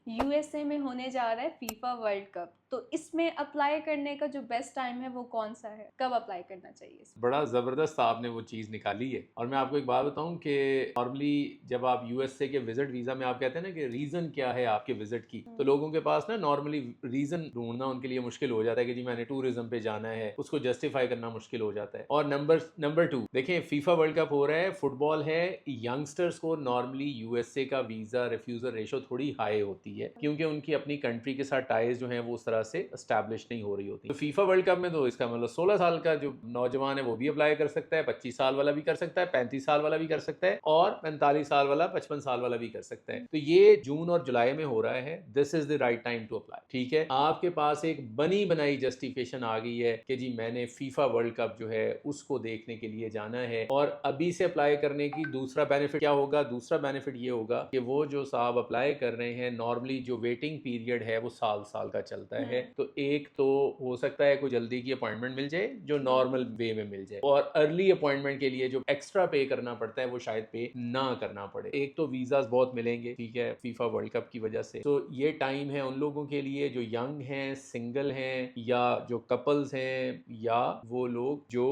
USA में होने जा रहा है फीफा वर्ल्ड कप, तो इसमें अप्लाई करने का जो बेस्ट टाइम है वो कौन सा है, कब अप्लाई करना चाहिए इसमें? बड़ा ज़बरदस्त आपने वो चीज़ निकाली है। और मैं आपको एक बात बताऊं कि नॉर्मली जब आप यूएसए के विजिट वीज़ा में आप कहते हैं ना कि रीज़न क्या है आपके विजिट की, तो लोगों के पास ना नॉर्मली रीज़न ढूंढना उनके लिए मुश्किल हो जाता है कि जी मैंने टूरिज्म पे जाना है, उसको जस्टिफाई करना मुश्किल हो जाता है। और नंबर टू देखें, फीफा वर्ल्ड कप हो रहा है, फुटबॉल है, यंगस्टर्स को नॉर्मली यूएसए का वीज़ा रिफ्यूज़ल रेशो थोड़ी हाई होती है क्योंकि उनकी अपनी कंट्री के साथ टाइज जो है वो उस तरह से एस्टैब्लिश नहीं हो रही होती। तो फीफा वर्ल्ड कप में तो इसका मतलब 16 साल का जो नौजवान है वो भी अप्लाई कर सकता है, 25 साल वाला भी कर सकता है, 35 साल वाला भी कर सकता है, और 45 साल वाला, 55 साल वाला भी कर सकता है। तो ये जून और जुलाई में हो रहा है। This is the right time to apply. ठीक है, आपके पास एक बनी बनाई जस्टिफिकेशन आ गई है कि जी मैंने फीफा वर्ल्ड कप जो है उसको देखने के लिए जाना है, और अभी से अप्लाई करने की दूसरा बेनिफिट क्या होगा? दूसरा बेनिफिट ये होगा कि वो जो साहब अप्लाई कर रहे हैं, नॉर्मली जो वेटिंग पीरियड है वो साल साल का चलता है। तो एक तो हो सकता है कोई जल्दी की अपॉइंटमेंट मिल जाए जो नॉर्मल वे में मिल जाए, और अर्ली अपॉइंटमेंट के लिए जो एक्स्ट्रा पे करना पड़ता है वो शायद पे ना करना पड़े। एक तो वीजास बहुत मिलेंगे, ठीक है, फीफा वर्ल्ड कप की वजह से। तो ये टाइम है उन लोगों के लिए जो यंग हैं, सिंगल हैं, या जो कपल्स हैं, या वो लोग जो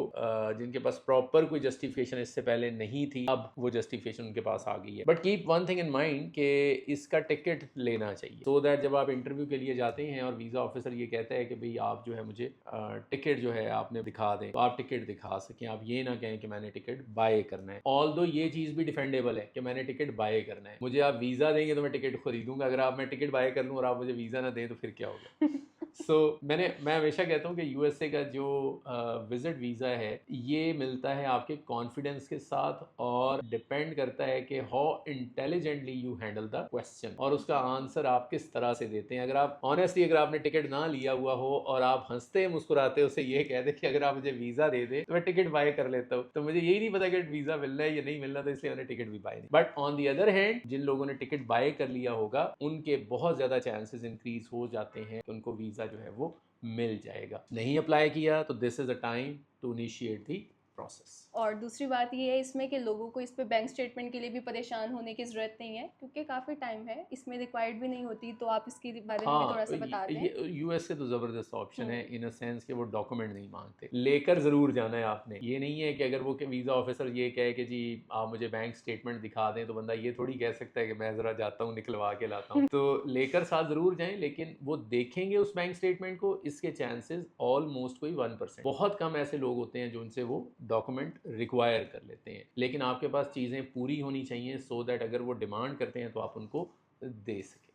जिनके पास प्रॉपर कोई जस्टिफिकेशन इससे पहले नहीं थी, अब वो जस्टिफिकेशन उनके पास आ गई है। But keep one thing in mind कि इसका टिकट लेना चाहिए, सो दैट जब आप इंटरव्यू के लिए जाते हैं और वीजा ऑफिसर ये कहता है कि भाई आप जो है मुझे टिकट जो है आपने दिखा दें, तो आप टिकट दिखा सकें। आप ये ना कहें कि मैंने टिकट बाय करना है। ऑल दो ये चीज़ भी डिफेंडेबल है कि मैंने टिकट बाय करना है। मुझे आप वीज़ा देंगे तो मैं टिकट खरीदूंगा, अगर आप मैं टिकट बाय कर लूँ और आप मुझे वीज़ा ना दें तो फिर क्या होगा? मैं हमेशा कहता हूँ कि यूएसए का जो विजिट वीज़ा है ये मिलता है आपके कॉन्फिडेंस के साथ, और डिपेंड करता है कि how intelligently you handle the question, और उसका आंसर आप किस तरह से देते हैं। अगर आप ऑनेस्टली, अगर आपने टिकट ना लिया हुआ हो और आप हंसते मुस्कुराते उसे ये कह दे कि अगर आप मुझे वीज़ा दे दे तो मैं टिकट बाय कर लेता हूँ, तो मुझे यही नहीं पता कि वीज़ा मिल रहा है या नहीं मिल रहा, तो इसलिए मैंने टिकट भी बाय नहीं। But on the other hand, जिन लोगों ने टिकट बाय कर लिया होगा उनके बहुत ज़्यादा चांसेस इंक्रीज हो जाते हैं कि उनको वीज़ा जो है वो मिल जाएगा। नहीं अप्लाई किया तो this is a time to initiate the process. और दूसरी बात ये है इसमें कि लोगों को इस पे बैंक स्टेटमेंट के लिए भी परेशान होने की ज़रूरत नहीं है, क्योंकि काफ़ी टाइम है, इसमें रिक्वायर्ड भी नहीं होती। तो आप इसके बारे में भी थोड़ा हाँ, सा बता दें। ये यूएसए तो ज़बरदस्त ऑप्शन है इन अ सेंस कि वो डॉक्यूमेंट नहीं मांगते, लेकर ज़रूर जाना है आपने। ये नहीं है कि अगर वो वीज़ा ऑफिसर ये कहे कि जी आप मुझे बैंक स्टेटमेंट दिखा दें, तो बंदा ये थोड़ी कह सकता है कि मैं ज़रा जाता हूँ निकलवा के लाता हूँ। तो लेकर साथ ज़रूर जाएं, लेकिन वो देखेंगे उस बैंक स्टेटमेंट को, इसके चांसेस ऑलमोस्ट कोई 1%। बहुत कम ऐसे लोग होते हैं जो उनसे वो डॉक्यूमेंट रिक्वायर कर लेते हैं, लेकिन आपके पास चीज़ें पूरी होनी चाहिए सो दैट अगर वो डिमांड करते हैं तो आप उनको दे सकें।